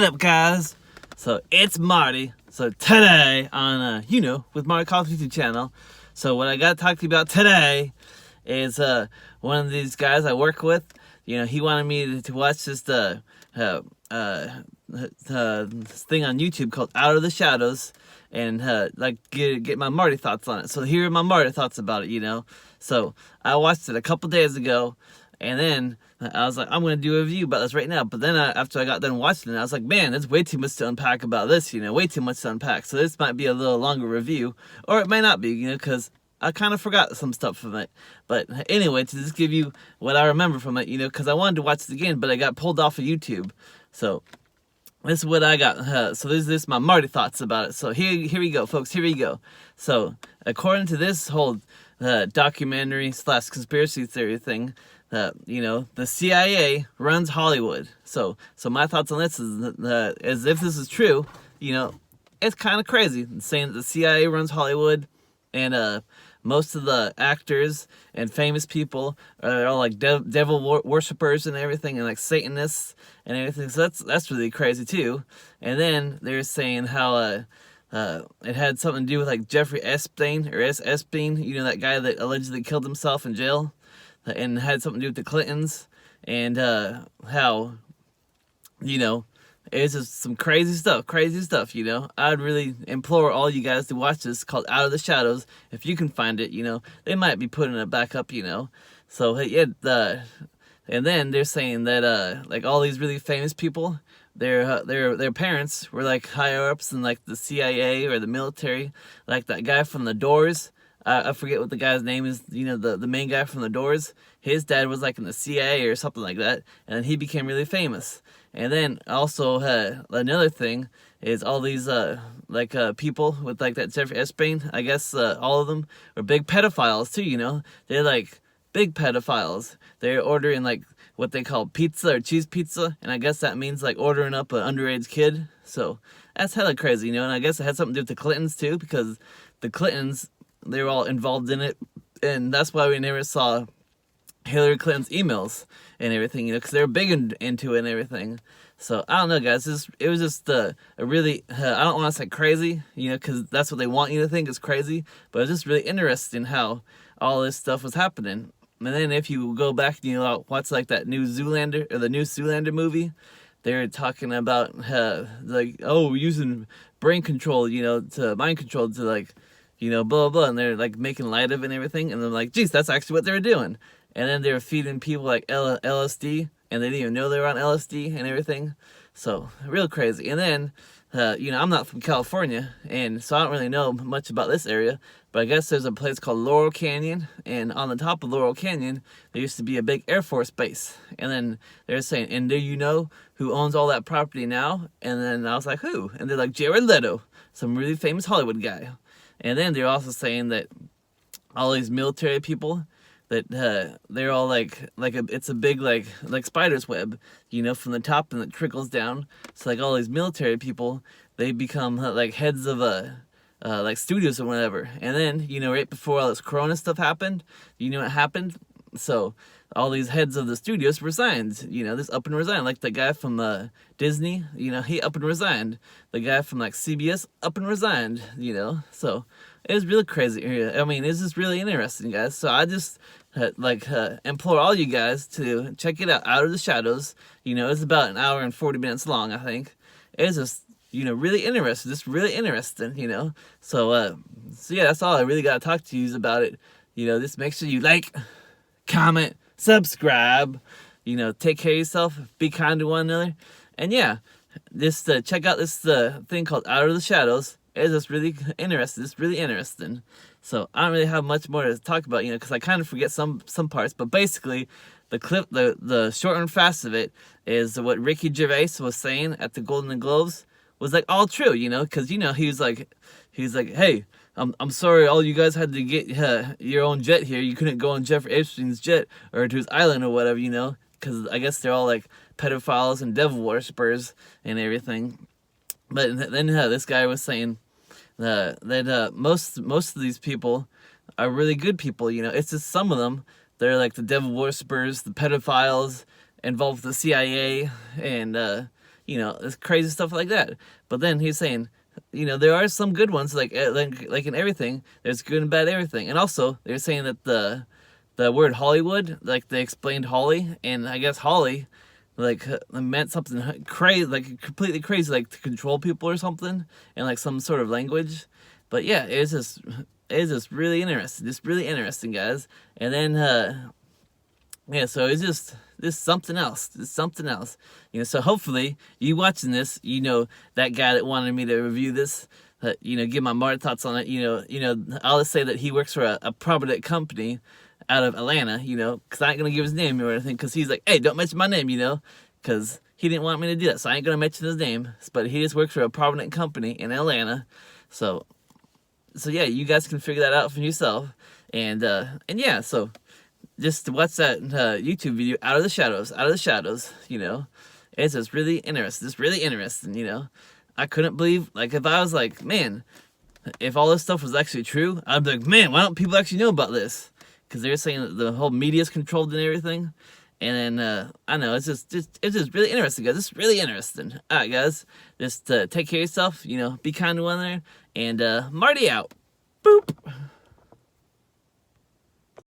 What up, guys? So it's Marty. So today on with Marty Coffee YouTube channel. So what I got to talk to you about today is one of these guys I work with. He wanted me to watch this thing on YouTube called Out of the Shadows, and get my Marty thoughts on it. So here are my Marty thoughts about it. So I watched it a couple days ago, and then I was like, I'm going to do a review about this right now. But then after I got done watching it, I was like, man, there's way too much to unpack about this, way too much to unpack. So this might be a little longer review, or it may not be, because I kind of forgot some stuff from it. But anyway, to just give you what I remember from it, because I wanted to watch it again, but I got pulled off of YouTube. So this is what I got. So this is my Marty thoughts about it. So here we go, folks. Here we go. So according to this whole documentary / conspiracy theory thing, the CIA runs Hollywood. So my thoughts on this is as if this is true, it's kind of crazy saying that the CIA runs Hollywood, and most of the actors and famous people are all like devil worshippers and everything, and like Satanists and everything. So that's really crazy too. And then they're saying how it had something to do with like Jeffrey Epstein, that guy that allegedly killed himself in jail, and had something to do with the Clintons, and how it's just some crazy stuff. I'd really implore all you guys to watch this, called Out of the Shadows, if you can find it. They might be putting it back up, so yeah. And then they're saying that like all these really famous people, their parents were like higher ups in like the CIA or the military, like that guy from The Doors. I forget what the guy's name is, the main guy from The Doors. His dad was like in the CIA or something like that, and then he became really famous. And then also another thing is all these people with like that Jeffrey Epstein, I guess all of them are big pedophiles too, They're like big pedophiles. They're ordering like what they call pizza or cheese pizza, and I guess that means like ordering up an underage kid. So that's hella crazy, and I guess it had something to do with the Clintons too, because the Clintons, they were all involved in it, and that's why we never saw Hillary Clinton's emails and everything, because they were big into it and everything. So I don't know, guys. It was just a really I don't want to say crazy, because that's what they want you to think is crazy, but it's just really interesting how all this stuff was happening. And then if you go back and watch like that new Zoolander or the new Zoolander movie, they're talking about using brain control, to mind control to like, blah, blah, blah, and they're like making light of it and everything, and I'm like, geez, that's actually what they were doing. And then they were feeding people like LSD, and they didn't even know they were on LSD and everything. So real crazy. And then I'm not from California, and so I don't really know much about this area, but I guess there's a place called Laurel Canyon, and on the top of Laurel Canyon there used to be a big Air Force base. And then they're saying, and do you know who owns all that property now? And then I was like, who? And they're like, Jared Leto, some really famous Hollywood guy. And then they're also saying that all these military people, that they're all it's a big like spider's web, from the top, and it trickles down. So like all these military people, they become like heads of like studios or whatever. And then right before all this Corona stuff happened, what happened? So all these heads of the studios resigned. This up and resigned. Like the guy from Disney, he up and resigned. The guy from like CBS up and resigned. So it was really crazy. I mean, it's just really interesting, guys. So I just implore all you guys to check it out of the Shadows. It's about an hour and 40 minutes long, I think. It's just really interesting. Just really interesting. So yeah, that's all I really got to talk to you about it. Just make sure you like, comment, subscribe, take care of yourself, be kind to one another, and yeah, just check out this thing called Out of the Shadows. It's just really interesting. So I don't really have much more to talk about, because I kind of forget some parts, but basically the clip, the short and fast of it is what Ricky Gervais was saying at the Golden Globes was like all true, because he was like, hey, I'm sorry, all you guys had to get your own jet here. You couldn't go on Jeffrey Epstein's jet or to his island or whatever, because I guess they're all like pedophiles and devil worshippers and everything. But then this guy was saying that most of these people are really good people. It's just some of them, they're like the devil worshippers, the pedophiles involved with the CIA, and you know, it's crazy stuff like that. But then he's saying, you know, there are some good ones, like in everything, there's good and bad everything. And also, they're saying that the word Hollywood, like they explained Holly, and I guess Holly, like meant something crazy, like completely crazy, like to control people or something, in like some sort of language. But yeah, it's just really interesting, guys. And then yeah, so it's just something else. It's something else. You know, so hopefully you watching this, you know, that guy that wanted me to review this, you know, give my Marty thoughts on it. You know, I'll just say that he works for a prominent company out of Atlanta, you know, because I ain't gonna give his name or anything, because he's like, hey, don't mention my name, you know, because he didn't want me to do that, so I ain't gonna mention his name. But he just works for a prominent company in Atlanta, so yeah, you guys can figure that out for yourself, and yeah, so just to watch that YouTube video, Out of the Shadows, you know, it's just really interesting, you know. I couldn't believe, like, if I was like, man, if all this stuff was actually true, I'd be like, man, why don't people actually know about this? Because they're saying that the whole media's controlled and everything. And then, I know, it's just really interesting, guys. It's really interesting. All right, guys, just take care of yourself, you know, be kind to one another, and Marty out. Boop.